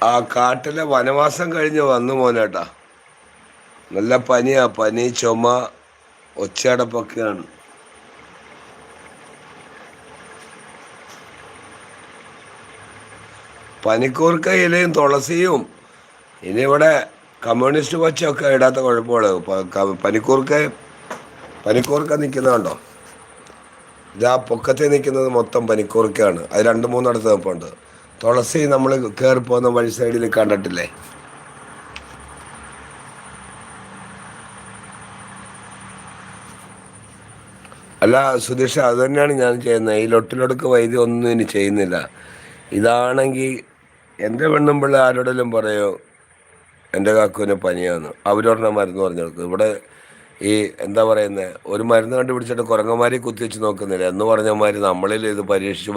ആ കാട്ടിലെ വനവാസം കഴിഞ്ഞ് വന്നു മോനേട്ടാ. നല്ല പനിയാ, പനി, ചുമ, ഒച്ചയടപ്പൊക്കെയാണ്. പനിക്കൂർക്ക ഇലയും തുളസിയും ഇനി ഇവിടെ കമ്മ്യൂണിസ്റ്റ് പച്ചയൊക്കെ ഇടാത്ത കുഴപ്പമുള്ളൂ. പനിക്കൂർക്ക നിൽക്കുന്നതുണ്ടോ? ഇതാ പൊക്കത്തിൽ നിൽക്കുന്നത് മൊത്തം പനിക്കൂർക്കയാണ്. അത് 2-3 നിൽപ്പുണ്ട്. തുളസി നമ്മൾ കയറി പോകുന്ന വഴി സൈഡിൽ കണ്ടിട്ടില്ലേ? അല്ല സുധീഷ, അത് തന്നെയാണ് ഞാൻ ചെയ്യുന്നത്. ഈ ലൊട്ടിലൊടുക്ക് വൈദ്യം ഒന്നും ഇനി ചെയ്യുന്നില്ല. ഇതാണെങ്കിൽ എൻ്റെ പെണ്ണുമ്പിള്ള ആരോടെങ്കിലും പറയോ എൻ്റെ കാക്കുവിന് പനിയാന്ന്, അവരൊരെണ്ണ മരുന്ന് പറഞ്ഞു കൊടുക്കും. ഇവിടെ ഈ എന്താ പറയുന്നത്, ഒരു മരുന്ന് കണ്ടുപിടിച്ചിട്ട് കുരങ്ങന്മാരെ കുത്തിവെച്ച് നോക്കുന്നില്ല എന്ന് പറഞ്ഞമാതിരി നമ്മളിൽ ഇത് പരീക്ഷിച്ച്